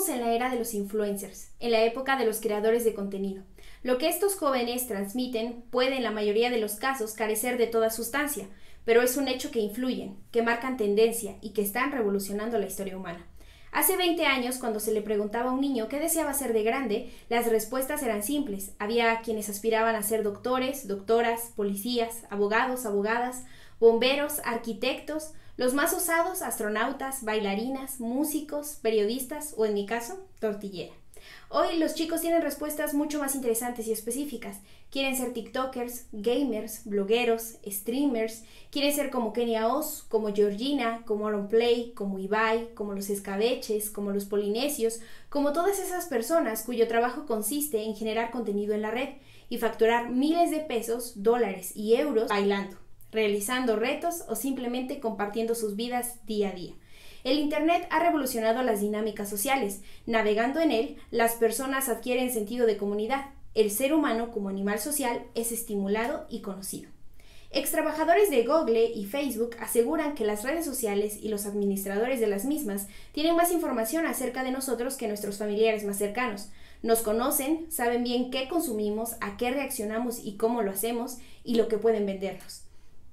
Vivimos en la era de los influencers, en la época de los creadores de contenido. Lo que estos jóvenes transmiten puede en la mayoría de los casos carecer de toda sustancia, pero es un hecho que influyen, que marcan tendencia y que están revolucionando la historia humana. Hace 20 años, cuando se le preguntaba a un niño qué deseaba ser de grande, las respuestas eran simples. Había quienes aspiraban a ser doctores, doctoras, policías, abogados, abogadas, bomberos, arquitectos, los más osados, astronautas, bailarinas, músicos, periodistas o, en mi caso, tortillera. Hoy los chicos tienen respuestas mucho más interesantes y específicas. Quieren ser tiktokers, gamers, blogueros, streamers, quieren ser como Kenia Oz, como Georgina, como Auronplay, como Ibai, como los escabeches, como los polinesios, como todas esas personas cuyo trabajo consiste en generar contenido en la red y facturar miles de pesos, dólares y euros bailando, realizando retos o simplemente compartiendo sus vidas día a día. El Internet ha revolucionado las dinámicas sociales. Navegando en él, las personas adquieren sentido de comunidad. El ser humano, como animal social, es estimulado y conocido. Extrabajadores de Google y Facebook aseguran que las redes sociales y los administradores de las mismas tienen más información acerca de nosotros que nuestros familiares más cercanos. Nos conocen, saben bien qué consumimos, a qué reaccionamos y cómo lo hacemos y lo que pueden vendernos.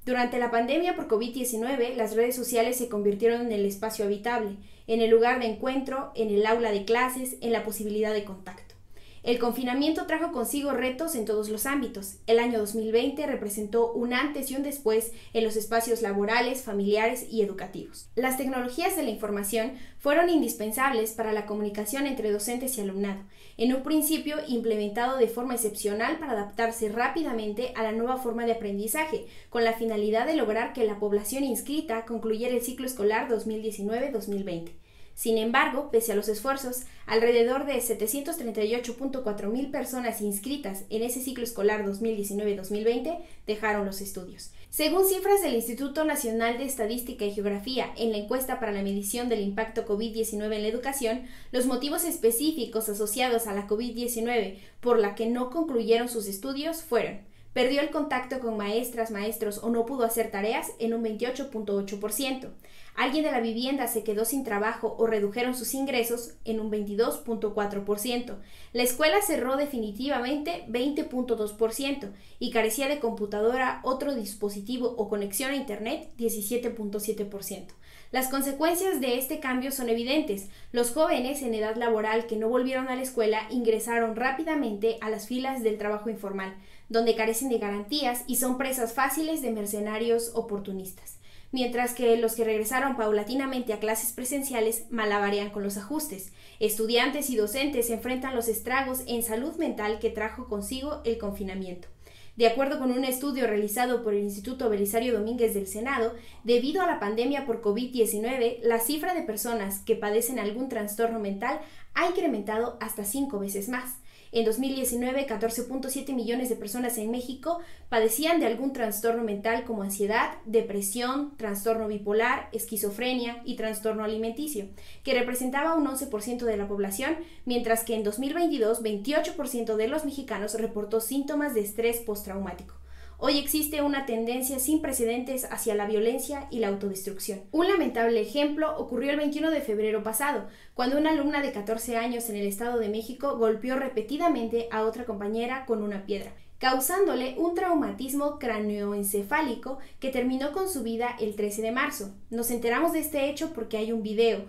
Durante la pandemia por COVID-19, las redes sociales se convirtieron en el espacio habitable, en el lugar de encuentro, en el aula de clases, en la posibilidad de contacto. El confinamiento trajo consigo retos en todos los ámbitos. El año 2020 representó un antes y un después en los espacios laborales, familiares y educativos. Las tecnologías de la información fueron indispensables para la comunicación entre docentes y alumnado, en un principio implementado de forma excepcional para adaptarse rápidamente a la nueva forma de aprendizaje, con la finalidad de lograr que la población inscrita concluyera el ciclo escolar 2019-2020. Sin embargo, pese a los esfuerzos, alrededor de 738.4 mil personas inscritas en ese ciclo escolar 2019-2020 dejaron los estudios. Según cifras del Instituto Nacional de Estadística y Geografía en la encuesta para la medición del impacto COVID-19 en la educación, los motivos específicos asociados a la COVID-19 por la que no concluyeron sus estudios fueron: perdió el contacto con maestras, maestros o no pudo hacer tareas en un 28.8%. Alguien de la vivienda se quedó sin trabajo o redujeron sus ingresos en un 22.4%. La escuela cerró definitivamente 20.2% y carecía de computadora, otro dispositivo o conexión a internet 17.7%. Las consecuencias de este cambio son evidentes. Los jóvenes en edad laboral que no volvieron a la escuela ingresaron rápidamente a las filas del trabajo informal, donde carecen de garantías y son presas fáciles de mercenarios oportunistas, mientras que los que regresaron paulatinamente a clases presenciales malabarean con los ajustes. Estudiantes y docentes enfrentan los estragos en salud mental que trajo consigo el confinamiento. De acuerdo con un estudio realizado por el Instituto Belisario Domínguez del Senado, debido a la pandemia por COVID-19, la cifra de personas que padecen algún trastorno mental ha incrementado hasta 5 veces más. En 2019, 14.7 millones de personas en México padecían de algún trastorno mental como ansiedad, depresión, trastorno bipolar, esquizofrenia y trastorno alimenticio, que representaba un 11% de la población, mientras que en 2022, 28% de los mexicanos reportó síntomas de estrés postraumático. Hoy existe una tendencia sin precedentes hacia la violencia y la autodestrucción. Un lamentable ejemplo ocurrió el 21 de febrero pasado, cuando una alumna de 14 años en el Estado de México golpeó repetidamente a otra compañera con una piedra, causándole un traumatismo cráneoencefálico que terminó con su vida el 13 de marzo. Nos enteramos de este hecho porque hay un video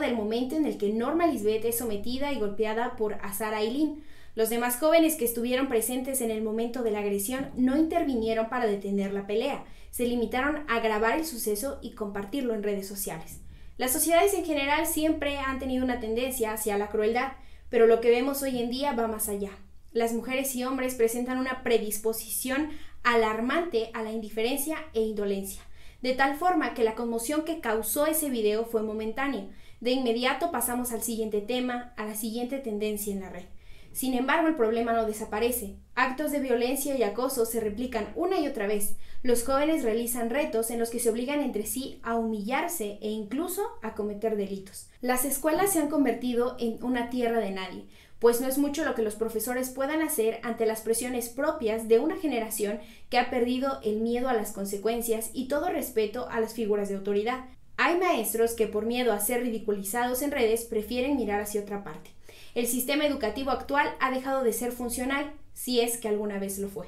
del momento en el que Norma Lisbeth es sometida y golpeada por Azara Ailín. Los demás jóvenes que estuvieron presentes en el momento de la agresión no intervinieron para detener la pelea, se limitaron a grabar el suceso y compartirlo en redes sociales. Las sociedades en general siempre han tenido una tendencia hacia la crueldad, pero lo que vemos hoy en día va más allá. Las mujeres y hombres presentan una predisposición alarmante a la indiferencia e indolencia, de tal forma que la conmoción que causó ese video fue momentánea. De inmediato pasamos al siguiente tema, a la siguiente tendencia en la red. Sin embargo, el problema no desaparece. Actos de violencia y acoso se replican una y otra vez. Los jóvenes realizan retos en los que se obligan entre sí a humillarse e incluso a cometer delitos. Las escuelas se han convertido en una tierra de nadie, pues no es mucho lo que los profesores puedan hacer ante las presiones propias de una generación que ha perdido el miedo a las consecuencias y todo respeto a las figuras de autoridad. Hay maestros que por miedo a ser ridiculizados en redes prefieren mirar hacia otra parte. El sistema educativo actual ha dejado de ser funcional, si es que alguna vez lo fue.